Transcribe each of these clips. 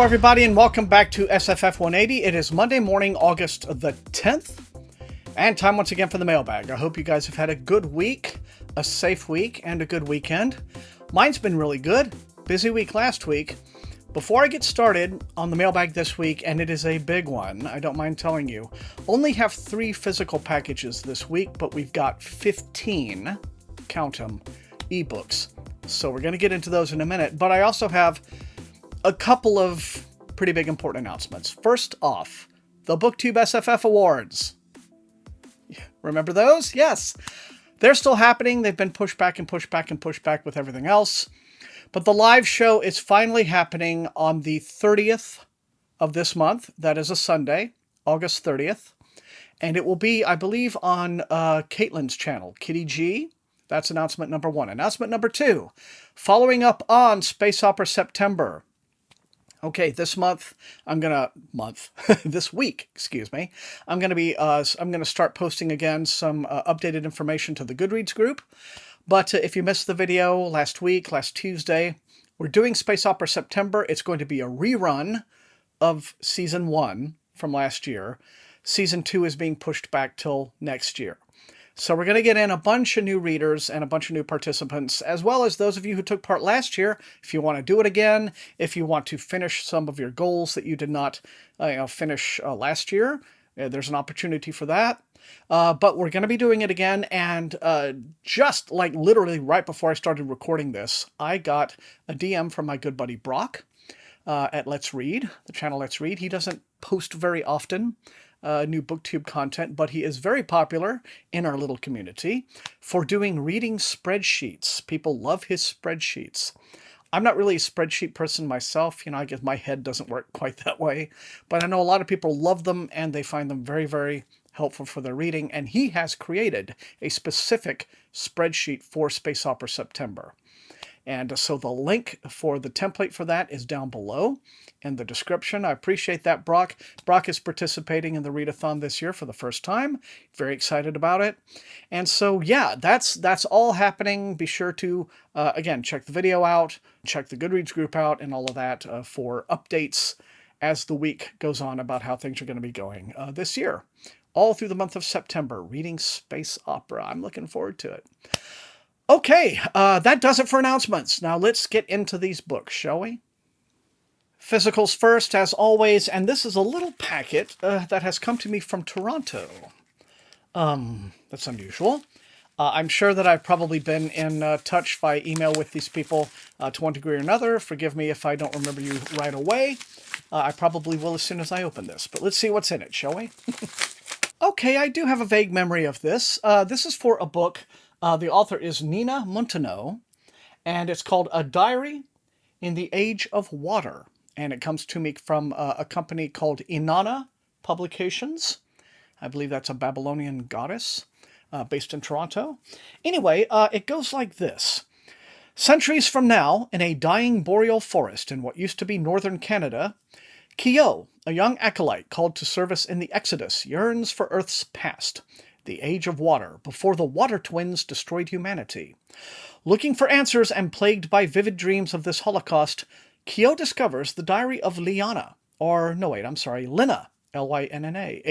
everybody, and welcome back to SFF180. It is Monday morning, August the 10th, and time once again for the mailbag. I hope you guys have had a good week, a safe week, and a good weekend. Mine's been really good. Busy week last week. Before I get started on the mailbag this week, and it is a big one, I don't mind telling you, only have 3 physical packages this week, but we've got 15, count them, ebooks. So we're going to get into those in a minute, but I also have a couple of pretty big important announcements. First off, the BookTube SFF Awards. Remember those? Yes. They're still happening. They've been pushed back and pushed back and pushed back with everything else. But the live show is finally happening on the 30th of this month. That is a Sunday, August 30th. And it will be, I believe, on Caitlin's channel, Kitty G. That's announcement number 1. Announcement number 2, following up on Space Opera September. Okay, this week, I'm going to start posting again some updated information to the Goodreads group. But if you missed the video last Tuesday, we're doing Space Opera September. It's going to be a rerun of Season 1 from last year. Season 2 is being pushed back till next year. So we're going to get in a bunch of new readers and a bunch of new participants, as well as those of you who took part last year. If you want to do it again, if you want to finish some of your goals that you did not finish last year, there's an opportunity for that. But we're going to be doing it again, and just like literally right before I started recording this, I got a DM from my good buddy Brock at Let's Read, the channel Let's Read. He doesn't post very often new booktube content, but he is very popular in our little community for doing reading spreadsheets. People love his spreadsheets. I'm not really a spreadsheet person myself. I guess my head doesn't work quite that way, but I know a lot of people love them and they find them very, very helpful for their reading. And he has created a specific spreadsheet for Space Opera September. And so the link for the template for that is down below in the description. I appreciate that, Brock. Brock is participating in the readathon this year for the first time. Very excited about it. And so, yeah, that's all happening. Be sure to, again, check the video out, check the Goodreads group out, and all of that for updates as the week goes on about how things are going to be going this year. All through the month of September, reading space opera. I'm looking forward to it. Okay, that does it for announcements. Now let's get into these books, shall we? Physicals first, as always, and this is a little packet that has come to me from Toronto. That's unusual. I'm sure that I've probably been in touch via email with these people to one degree or another. Forgive me if I don't remember you right away. I probably will as soon as I open this, but let's see what's in it, shall we? Okay, I do have a vague memory of this. This is for a book. The author is Nina Munteanu, and it's called A Diary in the Age of Water. And it comes to me from a company called Inanna Publications. I believe that's a Babylonian goddess based in Toronto. Anyway, it goes like this. Centuries from now, in a dying boreal forest in what used to be northern Canada, Kyo, a young acolyte called to service in the Exodus, yearns for Earth's past, the age of water, before the water twins destroyed humanity. Looking for answers and plagued by vivid dreams of this holocaust, Kyo discovers the diary of Lynna, Lynna, a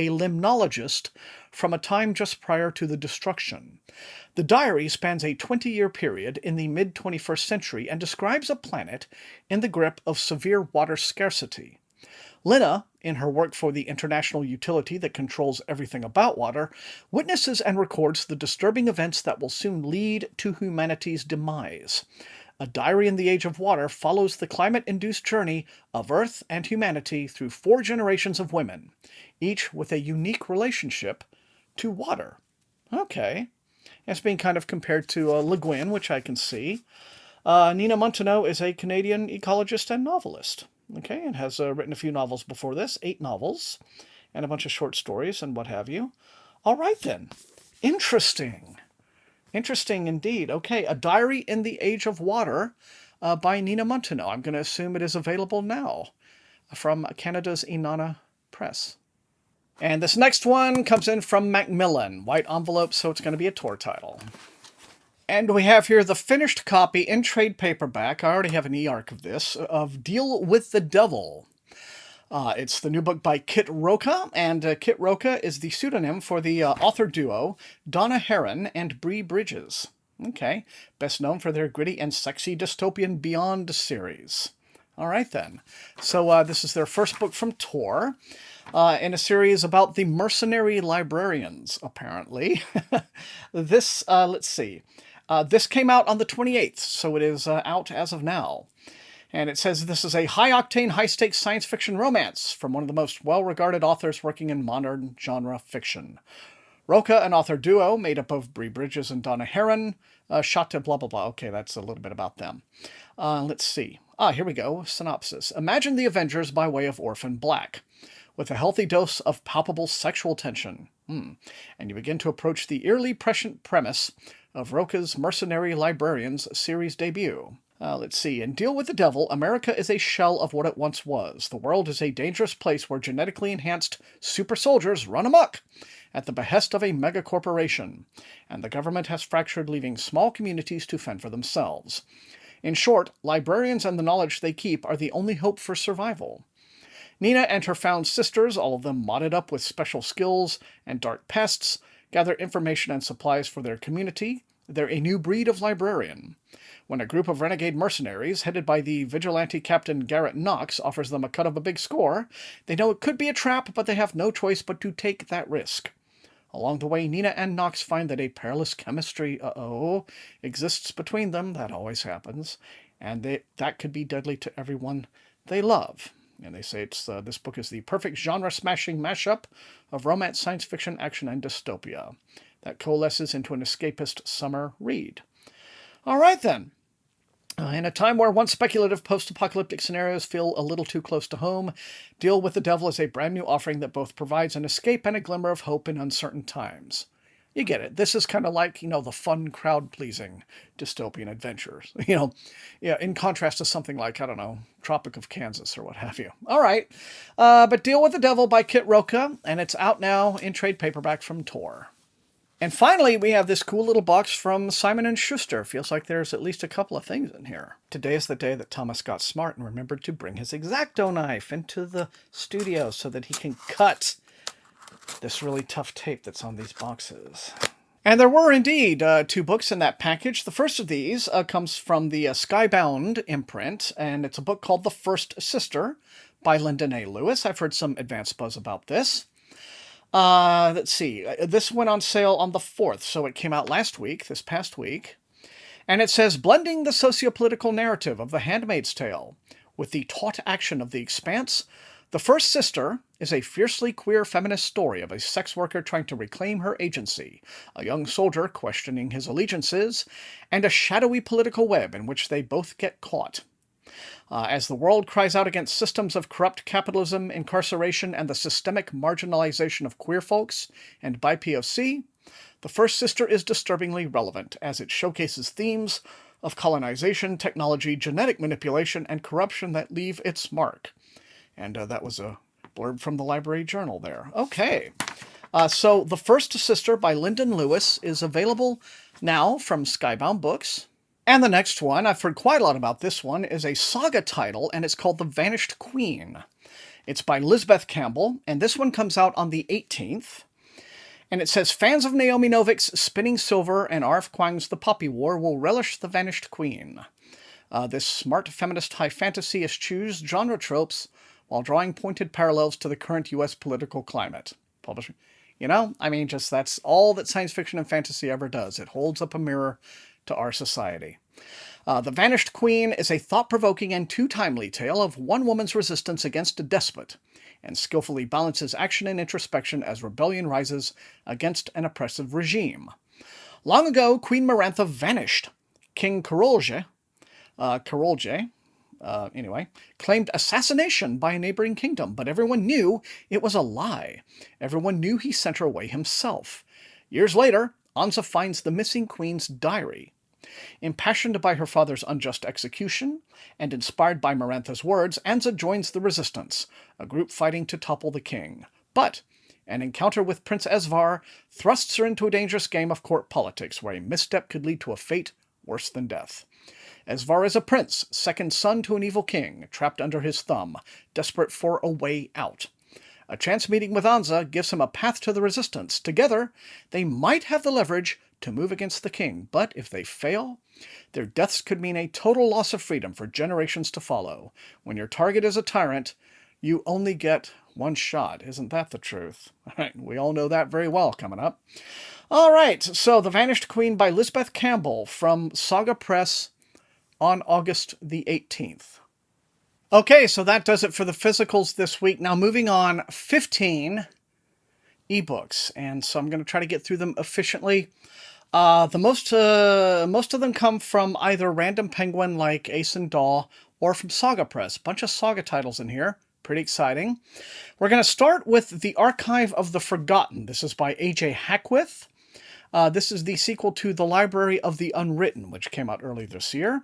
limnologist from a time just prior to the destruction. The diary spans a 20-year period in the mid-21st century and describes a planet in the grip of severe water scarcity. Lynna, in her work for the international utility that controls everything about water, witnesses and records the disturbing events that will soon lead to humanity's demise. A Diary in the Age of Water follows the climate-induced journey of Earth and humanity through 4 generations of women, each with a unique relationship to water. Okay. It's being kind of compared to Le Guin, which I can see. Nina Munteanu is a Canadian ecologist and novelist. Okay, and has written a few novels before this, 8 novels, and a bunch of short stories and what have you. All right, then. Interesting. Interesting indeed. Okay, A Diary in the Age of Water by Nina Munteanu. I'm going to assume it is available now from Canada's Inanna Press. And this next one comes in from Macmillan. White envelope, so it's going to be a Tor title. And we have here the finished copy in trade paperback. I already have an eARC of this, of Deal with the Devil It's the new book by Kit Rocha, and Kit Rocha is the pseudonym for the author duo Donna Herron and Bree Bridges. Okay, best known for their gritty and sexy dystopian Beyond series. All right, then. So this is their first book from Tor, in a series about the mercenary librarians, apparently. This, let's see. This came out on the 28th, so it is out as of now. And it says this is a high-octane, high-stakes science fiction romance from one of the most well-regarded authors working in modern genre fiction. Rocha, an author duo made up of Bree Bridges and Donna Herron, shot to blah, blah, blah. Okay, that's a little bit about them. Let's see. Here we go. Synopsis. Imagine the Avengers by way of Orphan Black, with a healthy dose of palpable sexual tension. And you begin to approach the eerily prescient premise of Rocha's Mercenary Librarians series debut. Let's see. In Deal with the Devil, America is a shell of what it once was. The world is a dangerous place where genetically enhanced super soldiers run amok at the behest of a megacorporation, and the government has fractured, leaving small communities to fend for themselves. In short, librarians and the knowledge they keep are the only hope for survival. Nina and her found sisters, all of them modded up with special skills and dark pests, gather information and supplies for their community. They're a new breed of librarian. When a group of renegade mercenaries, headed by the vigilante Captain Garrett Knox, offers them a cut of a big score, they know it could be a trap, but they have no choice but to take that risk. Along the way, Nina and Knox find that a perilous chemistry, exists between them. That always happens. And that could be deadly to everyone they love. And they say this book is the perfect genre-smashing mashup of romance, science fiction, action, and dystopia that coalesces into an escapist summer read. All right, then. In a time where once speculative post-apocalyptic scenarios feel a little too close to home, Deal with the Devil is a brand new offering that both provides an escape and a glimmer of hope in uncertain times. You get it. This is kind of like, the fun, crowd-pleasing dystopian adventures. In contrast to something like, Tropic of Kansas or what have you. All right. But Deal with the Devil by Kit Rocha, and it's out now in trade paperback from Tor. And finally, we have this cool little box from Simon & Schuster. Feels like there's at least a couple of things in here. Today is the day that Thomas got smart and remembered to bring his X-Acto knife into the studio so that he can cut this really tough tape that's on these boxes. And there were indeed 2 books in that package. The first of these comes from the Skybound imprint, and it's a book called The First Sister by Lyndon A. Lewis. I've heard some advance buzz about this. Let's see. This went on sale on the 4th, so it came out this past week. And it says, blending the sociopolitical narrative of The Handmaid's Tale with the taut action of The Expanse, The First Sister is a fiercely queer feminist story of a sex worker trying to reclaim her agency, a young soldier questioning his allegiances, and a shadowy political web in which they both get caught. As the world cries out against systems of corrupt capitalism, incarceration, and the systemic marginalization of queer folks and BIPOC, The First Sister is disturbingly relevant as it showcases themes of colonization, technology, genetic manipulation, and corruption that leave its mark. And that was a blurb from the Library Journal there. Okay. So The First Sister by Lyndon Lewis is available now from Skybound Books. And the next one, I've heard quite a lot about this one, is a saga title, and it's called The Vanished Queen. It's by Lisbeth Campbell, and this one comes out on the 18th. And it says, fans of Naomi Novik's Spinning Silver and R.F. Kuang's The Poppy War will relish The Vanished Queen. This smart feminist high fantasy eschews genre tropes while drawing pointed parallels to the current U.S. political climate. Publishing. That's all that science fiction and fantasy ever does. It holds up a mirror to our society. The Vanished Queen is a thought-provoking and too timely tale of one woman's resistance against a despot, and skillfully balances action and introspection as rebellion rises against an oppressive regime. Long ago, Queen Marantha vanished. King Karolje, claimed assassination by a neighboring kingdom, but everyone knew it was a lie. Everyone knew he sent her away himself. Years later, Anza finds the missing queen's diary. Impassioned by her father's unjust execution, and inspired by Marantha's words, Anza joins the resistance, a group fighting to topple the king. But an encounter with Prince Esvar thrusts her into a dangerous game of court politics, where a misstep could lead to a fate worse than death. Esvar is a prince, second son to an evil king, trapped under his thumb, desperate for a way out. A chance meeting with Anza gives him a path to the resistance. Together, they might have the leverage to move against the king, but if they fail, their deaths could mean a total loss of freedom for generations to follow. When your target is a tyrant, you only get one shot. Isn't that the truth? All right, we all know that very well coming up. All right, so The Vanished Queen by Lisbeth Campbell from Saga Press on August the 18th. Okay, so that does it for the physicals this week. Now moving on, 15 ebooks, and so I'm going to try to get through them efficiently. Most of them come from either Random Penguin like Ace and Daw, or from Saga Press. Bunch of Saga titles in here. Pretty exciting. We're going to start with The Archive of the Forgotten. This is by A.J. Hackwith. This is the sequel to The Library of the Unwritten, which came out early this year.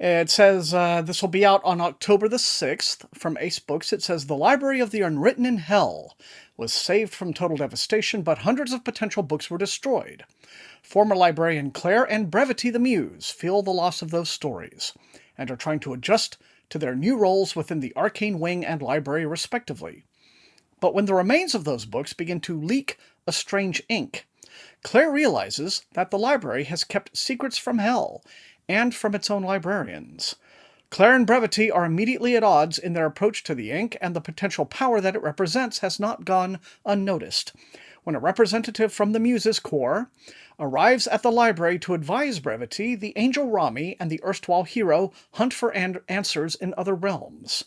It says this will be out on October the 6th from Ace Books. It says, the Library of the Unwritten in Hell was saved from total devastation, but hundreds of potential books were destroyed. Former librarian Claire and Brevity the Muse feel the loss of those stories and are trying to adjust to their new roles within the arcane wing and library respectively. But when the remains of those books begin to leak a strange ink, Claire realizes that the library has kept secrets from hell and from its own librarians. Claire and Brevity are immediately at odds in their approach to the ink, and the potential power that it represents has not gone unnoticed. When a representative from the Muses' Corps arrives at the library to advise Brevity, the angel Rami and the erstwhile hero hunt for answers in other realms.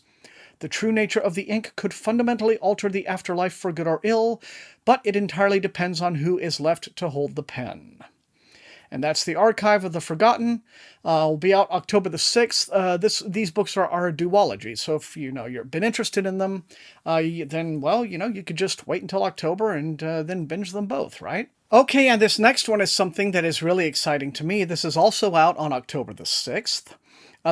The true nature of the ink could fundamentally alter the afterlife for good or ill, but it entirely depends on who is left to hold the pen. And that's The Archive of the Forgotten. Will be out October the 6th. These books are a duology, so if you've been interested in them, then, well, you could just wait until October and then binge them both, right? Okay, and this next one is something that is really exciting to me. This is also out on October the 6th.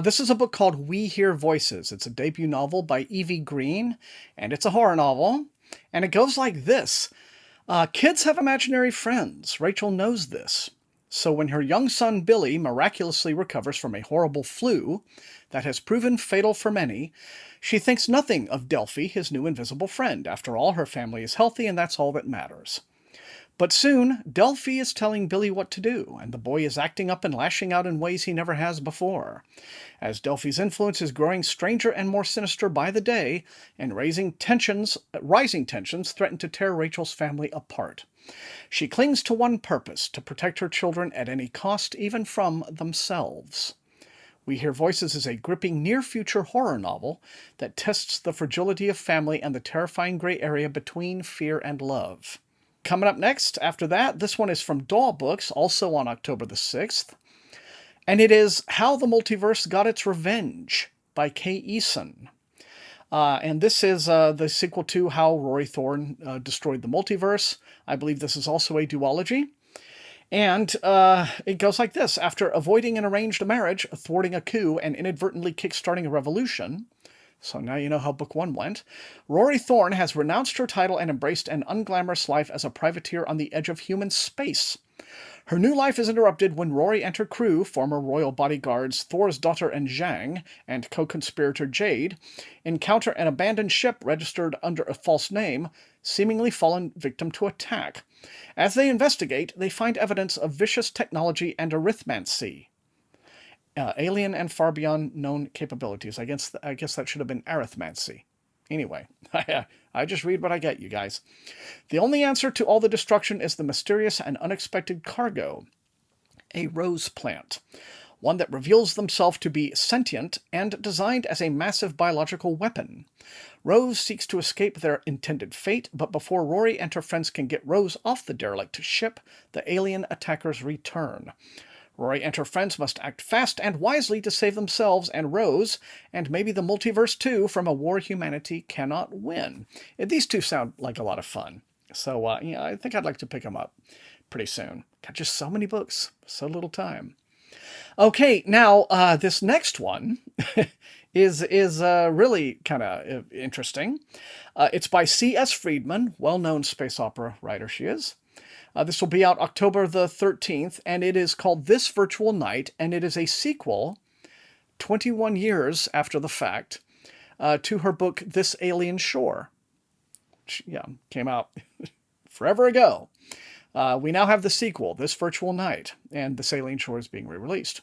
This is a book called We Hear Voices. It's a debut novel by Evie Green, and it's a horror novel. And it goes like this. Kids have imaginary friends. Rachel knows this. So when her young son Billy miraculously recovers from a horrible flu that has proven fatal for many, she thinks nothing of Delphi, his new invisible friend. After all, her family is healthy, and that's all that matters. But soon, Delphi is telling Billy what to do, and the boy is acting up and lashing out in ways he never has before. As Delphi's influence is growing stranger and more sinister by the day, and rising tensions threaten to tear Rachel's family apart. She clings to one purpose, to protect her children at any cost, even from themselves. We Hear Voices is a gripping near-future horror novel that tests the fragility of family and the terrifying gray area between fear and love. Coming up next, after that, this one is from Daw Books, also on October the 6th. And it is How the Multiverse Got Its Revenge by Kay Eason. And this is the sequel to How Rory Thorne Destroyed the Multiverse. I believe this is also a duology. And it goes like this. After avoiding an arranged marriage, thwarting a coup, and inadvertently kickstarting a revolution, so now you know how book one went, Rory Thorne has renounced her title and embraced an unglamorous life as a privateer on the edge of human space. Her new life is interrupted when Rory and her crew, former royal bodyguards Thor's daughter and Zhang, and co-conspirator Jade, encounter an abandoned ship registered under a false name, seemingly fallen victim to attack. As they investigate, they find evidence of vicious technology and arithmancy. Alien and far beyond known capabilities. I guess that should have been arithmancy. Anyway, I just read what I get, you guys. The only answer to all the destruction is the mysterious and unexpected cargo, a rose plant, one that reveals themselves to be sentient and designed as a massive biological weapon. Rose seeks to escape their intended fate, but before Rory and her friends can get Rose off the derelict ship, the alien attackers return. Rory and her friends must act fast and wisely to save themselves and Rose, and maybe the multiverse too, from a war humanity cannot win. These two sound like a lot of fun. So, I think I'd like to pick them up pretty soon. Got just so many books, so little time. Okay, now, this next one is really kind of interesting. It's by C.S. Friedman, well-known space opera writer she is. This will be out October the 13th, and it is called This Virtual Night, and it is a sequel, 21 years after the fact, to her book This Alien Shore, which, came out forever ago. We now have the sequel, This Virtual Night, and This Alien Shore is being re-released.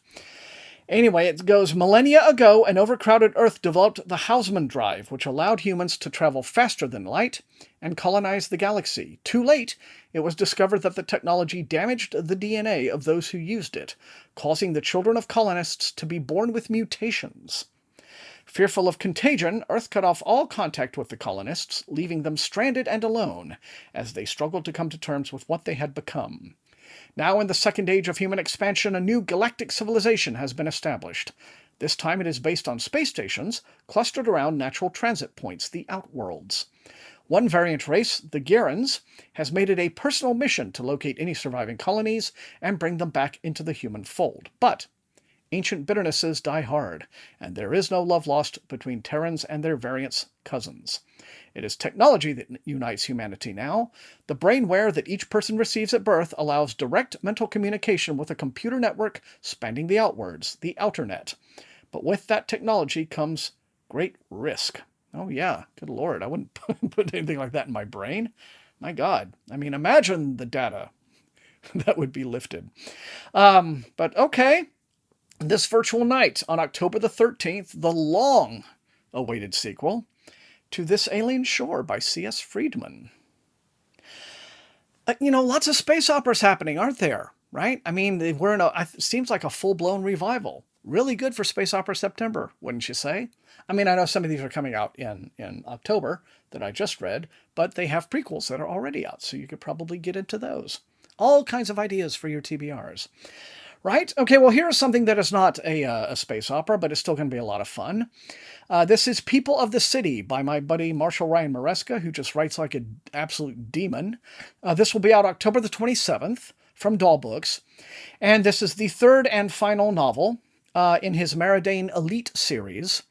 Anyway, it goes, millennia ago, an overcrowded Earth developed the Hausmann drive, which allowed humans to travel faster than light and colonize the galaxy. Too late, it was discovered that the technology damaged the DNA of those who used it, causing the children of colonists to be born with mutations. Fearful of contagion, Earth cut off all contact with the colonists, leaving them stranded and alone as they struggled to come to terms with what they had become. Now, in the second age of human expansion, a new galactic civilization has been established. This time it is based on space stations clustered around natural transit points, the Outworlds. One variant race, the Gerans, has made it a personal mission to locate any surviving colonies and bring them back into the human fold. But ancient bitternesses die hard, and there is no love lost between Terrans and their variants' cousins. It is technology that unites humanity now. The brainware that each person receives at birth allows direct mental communication with a computer network spanning the outwards, the outernet. But with that technology comes great risk. Oh yeah, good Lord, I wouldn't put anything like that in my brain. My God, I mean, imagine the data that would be lifted. But okay, This Virtual Night on October the 13th, the long-awaited sequel to This Alien Shore by C.S. Friedman. Lots of space operas happening, aren't there? Right? I mean, it seems like a full-blown revival. Really good for Space Opera September, wouldn't you say? I mean, I know some of these are coming out in October that I just read, but they have prequels that are already out, so you could probably get into those. All kinds of ideas for your TBRs. Right? Okay, well, here's something that is not a space opera, but it's still going to be a lot of fun. This is People of the City by my buddy Marshall Ryan Maresca, who just writes like an absolute demon. This will be out October the 27th from Doll Books. And this is the third and final novel in his Meridian Elite series,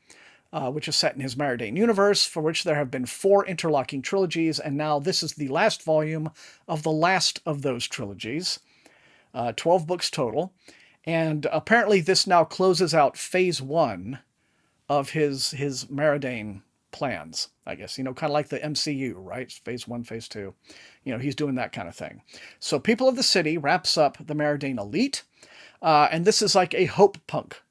which is set in his Meridian universe, for which there have been 4 interlocking trilogies, and now this is the last volume of the last of those trilogies. 12 books total, and apparently this now closes out phase 1 of his Meridian plans, I guess, kind of like the MCU, right? Phase 1, phase 2, he's doing that kind of thing. So People of the City wraps up the Meridian Elite, and this is like a hope punk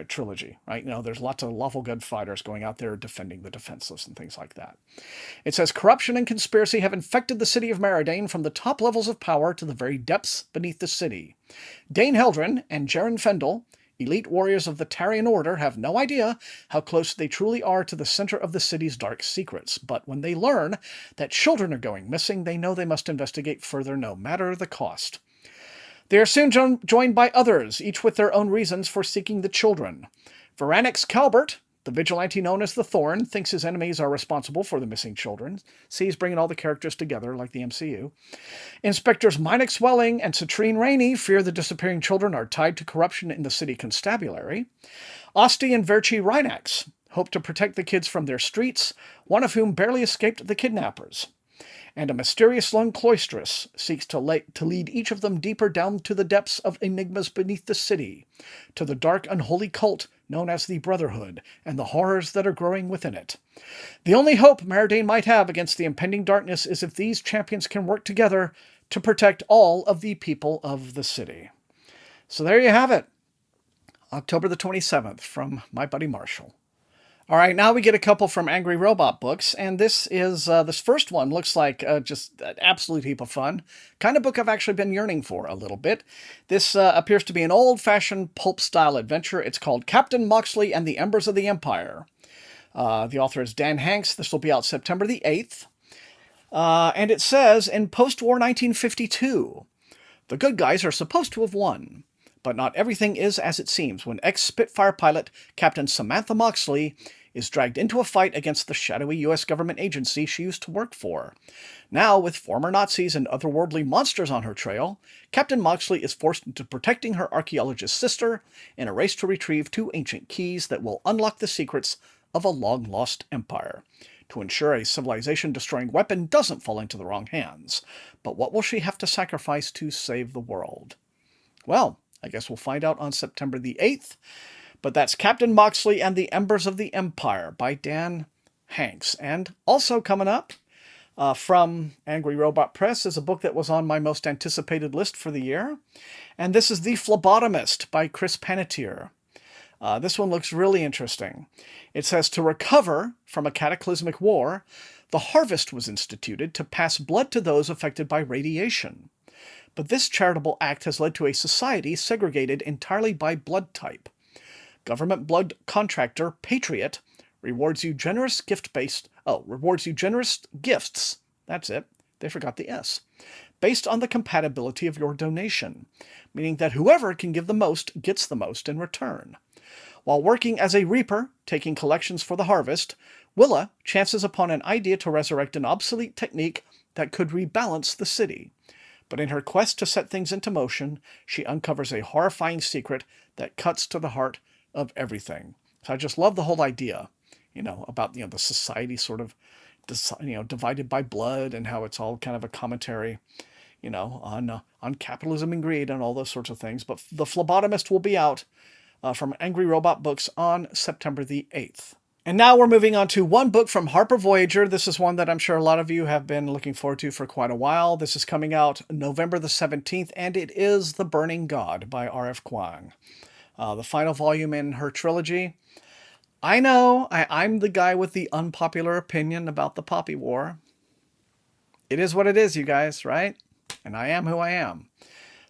trilogy, right? There's lots of lawful good fighters going out there defending the defenseless and things like that. It says, corruption and conspiracy have infected the city of Meridian from the top levels of power to the very depths beneath the city. Dane Heldren and Jaren Fendel, elite warriors of the Tarian Order, have no idea how close they truly are to the center of the city's dark secrets. But when they learn that children are going missing, they know they must investigate further no matter the cost. They are soon joined by others, each with their own reasons for seeking the children. Veranix Calbert, the vigilante known as the Thorn, thinks his enemies are responsible for the missing children. See, he's bringing all the characters together like the MCU. Inspectors Minix Welling and Citrine Rainey fear the disappearing children are tied to corruption in the city constabulary. Osti and Verchi Rhinax hope to protect the kids from their streets, one of whom barely escaped the kidnappers. And a mysterious lone cloistress seeks to lead each of them deeper down to the depths of enigmas beneath the city, to the dark, unholy cult known as the Brotherhood, and the horrors that are growing within it. The only hope Meridian might have against the impending darkness is if these champions can work together to protect all of the people of the city. So there you have it. October the 27th from my buddy Marshall. All right, now we get a couple from Angry Robot Books, and this first one looks like just an absolute heap of fun. Kind of book I've actually been yearning for a little bit. This appears to be an old-fashioned pulp-style adventure. It's called Captain Moxley and the Embers of the Empire. The author is Dan Hanks. This will be out September the 8th. And it says, in post-war 1952, the good guys are supposed to have won. But not everything is as it seems when ex-Spitfire pilot Captain Samantha Moxley is dragged into a fight against the shadowy U.S. government agency she used to work for. Now, with former Nazis and otherworldly monsters on her trail, Captain Moxley is forced into protecting her archaeologist sister in a race to retrieve 2 ancient keys that will unlock the secrets of a long-lost empire. to ensure a civilization-destroying weapon doesn't fall into the wrong hands. But what will she have to sacrifice to save the world? Well, I guess we'll find out on September the 8th. But that's Captain Moxley and the Embers of the Empire by Dan Hanks. And also coming up from Angry Robot Press is a book that was on my most anticipated list for the year. And this is The Phlebotomist by Chris Panettiere. This one looks really interesting. It says, to recover from a cataclysmic war, the harvest was instituted to pass blood to those affected by radiation. But this charitable act has led to a society segregated entirely by blood type. Government blood contractor Patriot rewards you generous gifts. That's it. They forgot the S. Based on the compatibility of your donation, meaning that whoever can give the most gets the most in return. While working as a reaper, taking collections for the harvest, Willa chances upon an idea to resurrect an obsolete technique that could rebalance the city. But in her quest to set things into motion, she uncovers a horrifying secret that cuts to the heart of everything. So I just love the whole idea, about, the society sort of, divided by blood, and how it's all kind of a commentary, on capitalism and greed and all those sorts of things. But The Phlebotomist will be out from Angry Robot Books on September the 8th. And now we're moving on to one book from Harper Voyager. This is one that I'm sure a lot of you have been looking forward to for quite a while. This is coming out November the 17th, and it is The Burning God by R.F. Kuang. The final volume in her trilogy. I know, I'm the guy with the unpopular opinion about the Poppy War. It is what it is, you guys, right? And I am who I am.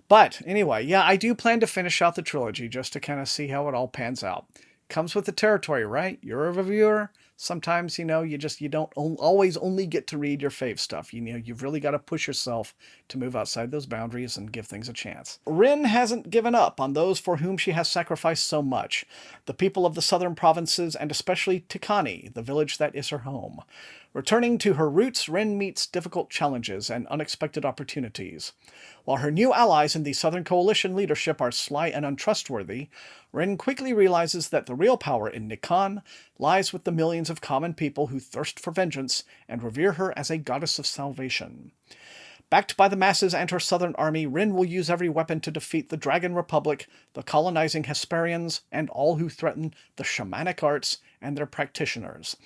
But anyway, yeah, I do plan to finish out the trilogy just to kind of see how it all pans out. Comes with the territory, right? You're a reviewer. Sometimes, you don't always only get to read your fave stuff. You've really got to push yourself to move outside those boundaries and give things a chance. Rin hasn't given up on those for whom she has sacrificed so much. The people of the southern provinces, and especially Tikani, the village that is her home. Returning to her roots, Rin meets difficult challenges and unexpected opportunities. While her new allies in the Southern Coalition leadership are sly and untrustworthy, Rin quickly realizes that the real power in Nikan lies with the millions of common people who thirst for vengeance and revere her as a goddess of salvation. Backed by the masses and her southern army, Rin will use every weapon to defeat the Dragon Republic, the colonizing Hesperians, and all who threaten the shamanic arts and their practitioners.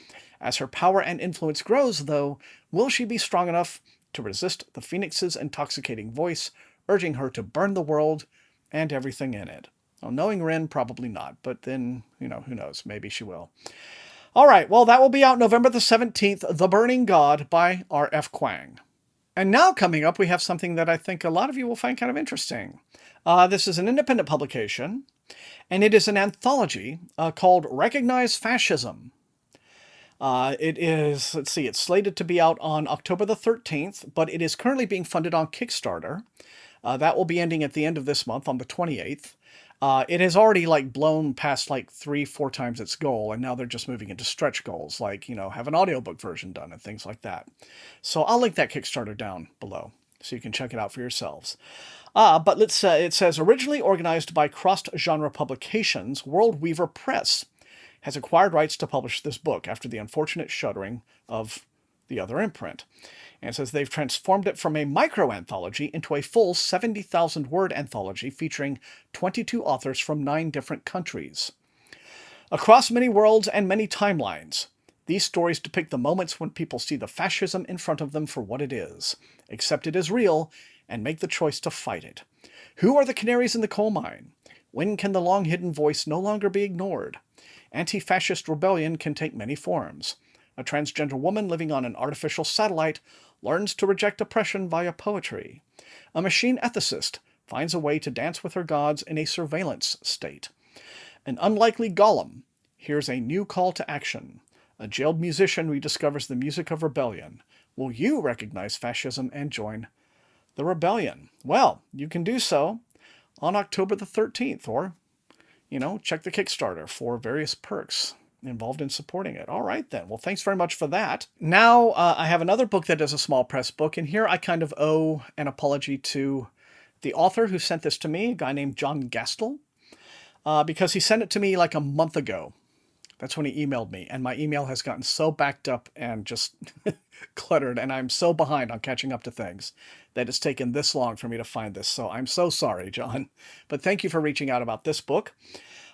As her power and influence grows, though, will she be strong enough to resist the Phoenix's intoxicating voice, urging her to burn the world and everything in it? Well, knowing Rin, probably not, but then, who knows, maybe she will. All right, well, that will be out November the 17th, The Burning God by R.F. Kuang. And now coming up, we have something that I think a lot of you will find kind of interesting. This is an independent publication, and it is an anthology called Recognize Fascism. It is, it's slated to be out on October the 13th, but it is currently being funded on Kickstarter. That will be ending at the end of this month on the 28th. It has already blown past 3-4 times its goal, and now they're just moving into stretch goals, have an audiobook version done and things like that. So I'll link that Kickstarter down below so you can check it out for yourselves. But it says, originally organized by cross-genre publications, World Weaver Press has acquired rights to publish this book after the unfortunate shuttering of the other imprint. And it says they've transformed it from a micro-anthology into a full 70,000-word anthology featuring 22 authors from 9 different countries. Across many worlds and many timelines, these stories depict the moments when people see the fascism in front of them for what it is, accept it as real, and make the choice to fight it. Who are the canaries in the coal mine? When can the long-hidden voice no longer be ignored? Anti-fascist rebellion can take many forms. A transgender woman living on an artificial satellite learns to reject oppression via poetry. A machine ethicist finds a way to dance with her gods in a surveillance state. An unlikely golem hears a new call to action. A jailed musician rediscovers the music of rebellion. Will you recognize fascism and join the rebellion? Well, you can do so on October the 13th, or, check the Kickstarter for various perks involved in supporting it. All right, then. Well, thanks very much for that. Now, I have another book that is a small press book, and here I kind of owe an apology to the author who sent this to me, a guy named John Gastel, because he sent it to me a month ago. That's when he emailed me, and my email has gotten so backed up and just cluttered, and I'm so behind on catching up to things that it's taken this long for me to find this. So I'm so sorry, John. But thank you for reaching out about this book.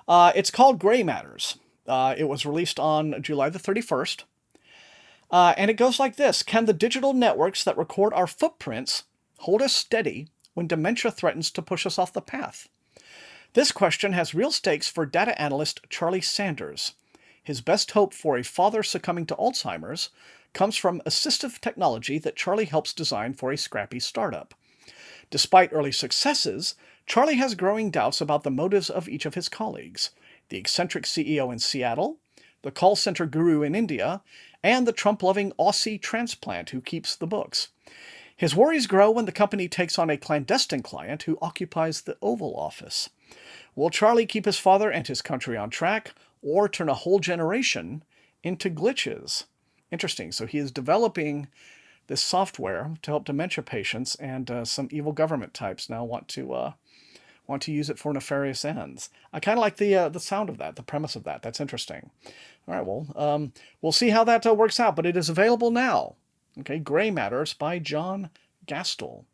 It's called Gray Matters. It was released on July the 31st. And it goes like this. Can the digital networks that record our footprints hold us steady when dementia threatens to push us off the path? This question has real stakes for data analyst Charlie Sanders. His best hope for a father succumbing to Alzheimer's comes from assistive technology that Charlie helps design for a scrappy startup. Despite early successes, Charlie has growing doubts about the motives of each of his colleagues: the eccentric CEO in Seattle, the call center guru in India, and the Trump-loving Aussie transplant who keeps the books. His worries grow when the company takes on a clandestine client who occupies the Oval Office. Will Charlie keep his father and his country on track, or turn a whole generation into glitches? Interesting. So he is developing this software to help dementia patients, and some evil government types now want to use it for nefarious ends. I kind of like the sound of that, the premise of that. That's interesting. All right, well, we'll see how that works out, but it is available now. Okay, Gray Matters by John Gastel.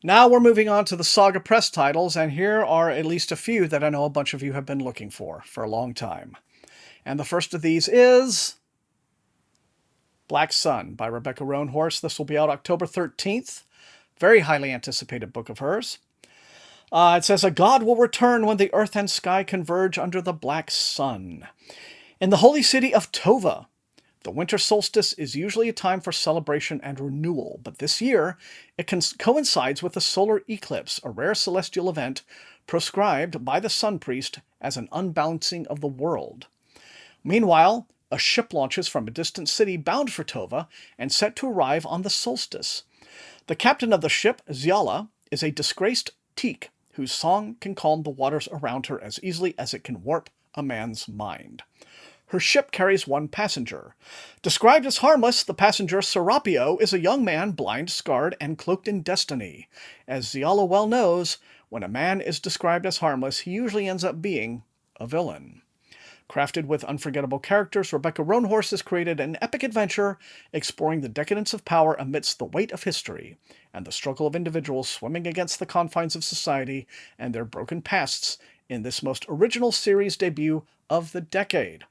Now we're moving on to the Saga Press titles, and here are at least a few that I know a bunch of you have been looking for a long time. And the first of these is Black Sun by Rebecca Roanhorse. This will be out October 13th. Very highly anticipated book of hers. It says, a god will return when the earth and sky converge under the black sun. In the holy city of Tova, the winter solstice is usually a time for celebration and renewal, but this year it coincides with a solar eclipse, a rare celestial event proscribed by the sun priest as an unbalancing of the world. Meanwhile, a ship launches from a distant city bound for Tova and set to arrive on the solstice. The captain of the ship, Zyala, is a disgraced teak whose song can calm the waters around her as easily as it can warp a man's mind. Her ship carries one passenger. Described as harmless, the passenger Serapio is a young man blind, scarred, and cloaked in destiny. As Zyala well knows, when a man is described as harmless, he usually ends up being a villain. Crafted with unforgettable characters, Rebecca Roanhorse has created an epic adventure exploring the decadence of power amidst the weight of history and the struggle of individuals swimming against the confines of society and their broken pasts in this most original series debut of the decade.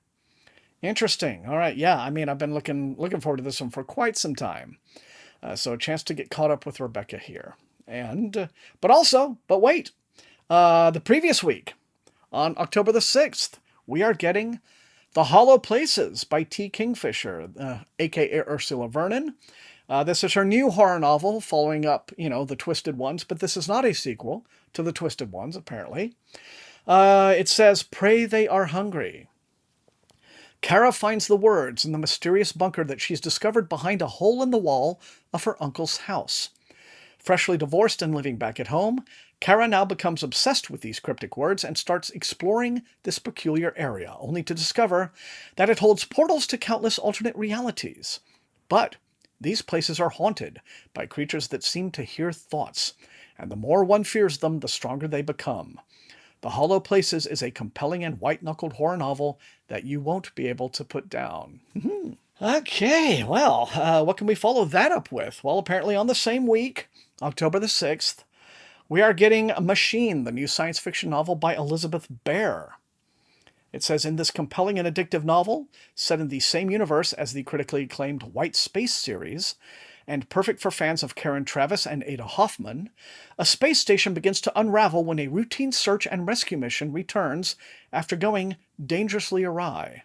Interesting. All right, yeah, I mean, I've been looking forward to this one for quite some time. So a chance to get caught up with Rebecca here. And, but wait, the previous week, on October the 6th, we are getting The Hollow Places by T. Kingfisher, a.k.a. Ursula Vernon. This is her new horror novel following up, the Twisted Ones, but this is not a sequel to the Twisted Ones, apparently. It says, pray they are hungry. Kara finds the words in the mysterious bunker that she's discovered behind a hole in the wall of her uncle's house. Freshly divorced and living back at home, Kara now becomes obsessed with these cryptic words and starts exploring this peculiar area, only to discover that it holds portals to countless alternate realities. But these places are haunted by creatures that seem to hear thoughts, and the more one fears them, the stronger they become. The Hollow Places is a compelling and white-knuckled horror novel that you won't be able to put down. Okay, well, what can we follow that up with? Well, apparently on the same week, October the 6th, we are getting Machine, the new science fiction novel by Elizabeth Bear. It says, in this compelling and addictive novel, set in the same universe as the critically acclaimed White Space series, and perfect for fans of Karen Traviss and Ada Hoffman, a space station begins to unravel when a routine search and rescue mission returns after going dangerously awry.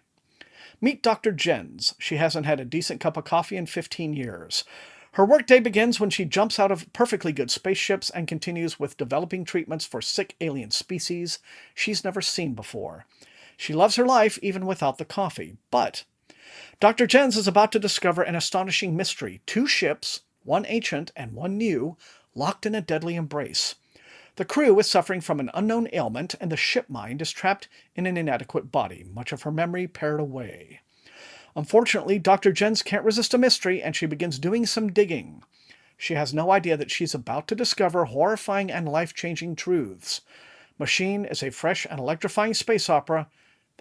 Meet Dr. Jens. She hasn't had a decent cup of coffee in 15 years. Her workday begins when she jumps out of perfectly good spaceships and continues with developing treatments for sick alien species she's never seen before. She loves her life even without the coffee, but Dr. Jens is about to discover an astonishing mystery. 2 ships, one ancient and one new, locked in a deadly embrace. The crew is suffering from an unknown ailment, and the ship mind is trapped in an inadequate body, much of her memory pared away. Unfortunately, Dr. Jens can't resist a mystery, and she begins doing some digging. She has no idea that she's about to discover horrifying and life-changing truths. Machine is a fresh and electrifying space opera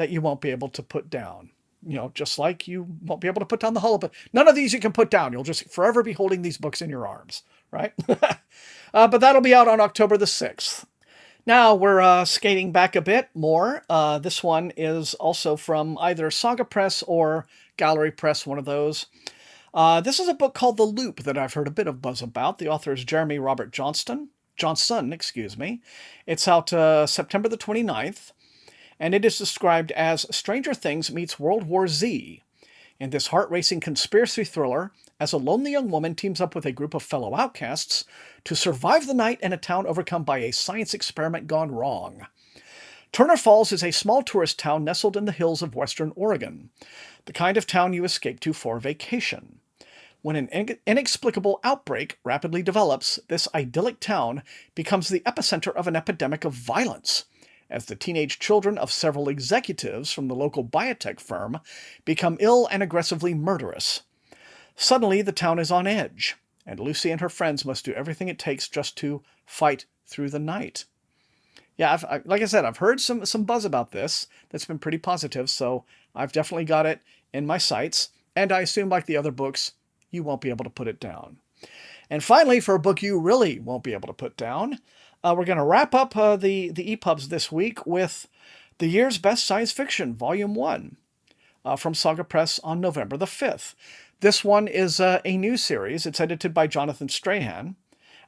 that you won't be able to put down. You know, just like you won't be able to put down the Hullabaloo. None of these you can put down. You'll just forever be holding these books in your arms, right? But that'll be out on October the 6th. Now we're skating back a bit more. This one is also from either Saga Press or Gallery Press, one of those. This is a book called The Loop that I've heard a bit of buzz about. The author is Jeremy Robert Johnson, excuse me. It's out September the 29th, and it is described as Stranger Things meets World War Z. In this heart-racing conspiracy thriller, as a lonely young woman teams up with a group of fellow outcasts to survive the night in a town overcome by a science experiment gone wrong. Turner Falls is a small tourist town nestled in the hills of western Oregon, the kind of town you escape to for vacation. When an inexplicable outbreak rapidly develops, this idyllic town becomes the epicenter of an epidemic of violence, as the teenage children of several executives from the local biotech firm become ill and aggressively murderous. Suddenly, the town is on edge, and Lucy and her friends must do everything it takes just to fight through the night. Yeah, like I said, I've heard some buzz about this that's been pretty positive, so I've definitely got it in my sights, and I assume, like the other books, you won't be able to put it down. And finally, for a book you really won't be able to put down, we're going to wrap up the EPUBs this week with The Year's Best Science Fiction, Volume 1, from Saga Press on November the 5th. This one is a new series. It's edited by Jonathan Strahan.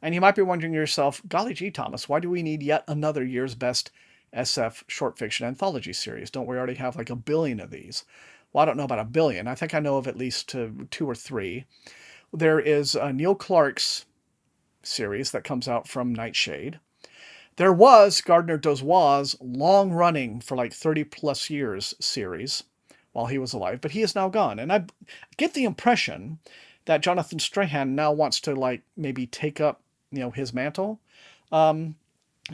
And you might be wondering to yourself, golly gee, Thomas, why do we need yet another Year's Best SF short fiction anthology series? Don't we already have like 1 billion of these? Well, I don't know about 1 billion. I think I know of at least 2 or 3. There is Neil Clark's series that comes out from Nightshade. There was Gardner Dozois's long-running, for like 30-plus years, series while he was alive, but he is now gone. And I get the impression that Jonathan Strahan now wants to, like, maybe take up, his mantle,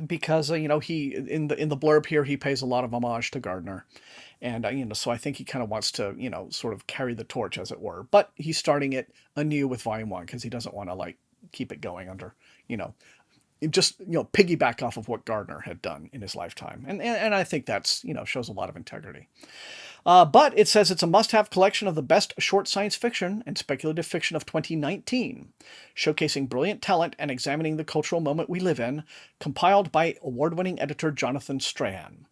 because, he, in the blurb here, he pays a lot of homage to Gardner. And, so I think he kind of wants to, sort of carry the torch, as it were. But he's starting it anew with Volume 1 because he doesn't want to, like, keep it going under, just, piggyback off of what Gardner had done in his lifetime. And I think that's, shows a lot of integrity. But it says it's a must-have collection of the best short science fiction and speculative fiction of 2019, showcasing brilliant talent and examining the cultural moment we live in, compiled by award-winning editor Jonathan Strahan.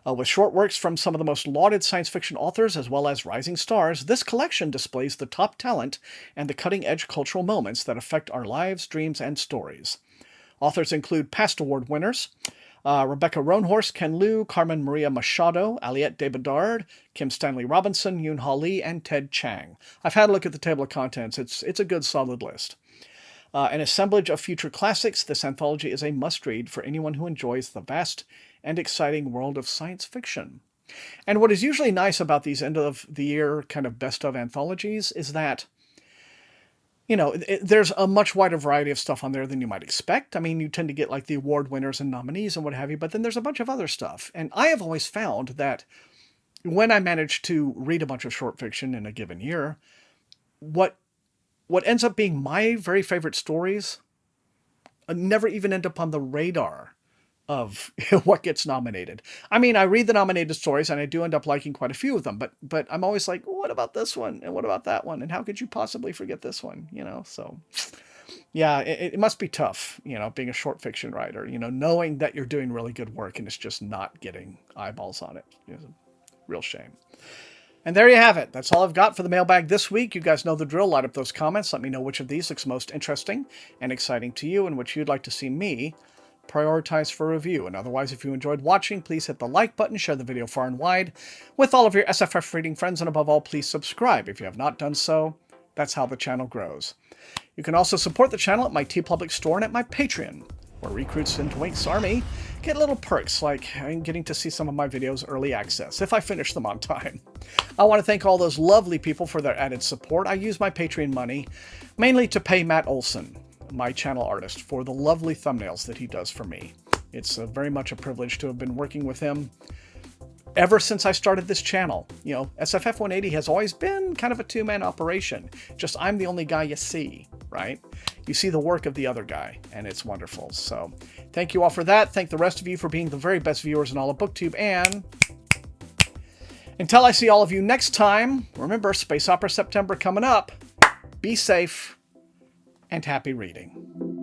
With short works from some of the most lauded science fiction authors as well as rising stars, this collection displays the top talent and the cutting-edge cultural moments that affect our lives, dreams, and stories. Authors include past award winners Rebecca Roanhorse, Ken Liu, Carmen Maria Machado, Aliette de Bedard, Kim Stanley Robinson, Yoon Ha Lee, and Ted Chiang. I've had a look at the table of contents. It's a good, solid list. An assemblage of future classics, this anthology is a must-read for anyone who enjoys the vast and exciting world of science fiction. And what is usually nice about these end-of-the-year kind of best-of anthologies is that, there's a much wider variety of stuff on there than you might expect. I mean, you tend to get like the award winners and nominees and what have you, but then there's a bunch of other stuff. And I have always found that when I manage to read a bunch of short fiction in a given year, what ends up being my very favorite stories never even end up on the radar of what gets nominated. I mean, I read the nominated stories and I do end up liking quite a few of them, but I'm always like, what about this one? And what about that one? And how could you possibly forget this one? So yeah, it must be tough, being a short fiction writer, knowing that you're doing really good work and it's just not getting eyeballs on it. It's a real shame. And there you have it. That's all I've got for the mailbag this week. You guys know the drill. Light up those comments. Let me know which of these looks most interesting and exciting to you and which you'd like to see me prioritize for review. And otherwise, if you enjoyed watching, please hit the like button, share the video far and wide with all of your SFF reading friends, and above all, please subscribe if you have not done so. That's how the channel grows. You can also support the channel at my TeePublic store and at my Patreon, where recruits into Wink's Army get little perks like getting to see some of my videos early access, if I finish them on time. I want to thank all those lovely people for their added support. I use my Patreon money mainly to pay Matt Olson, my channel artist, for the lovely thumbnails that he does for me. It's very much a privilege to have been working with him ever since I started this channel. SFF180 has always been kind of a two-man operation. Just I'm the only guy you see, right? You see the work of the other guy, and it's wonderful. So thank you all for that. Thank the rest of you for being the very best viewers in all of BookTube, and Until I see all of you next time, remember, Space Opera September coming up. Be safe and happy reading.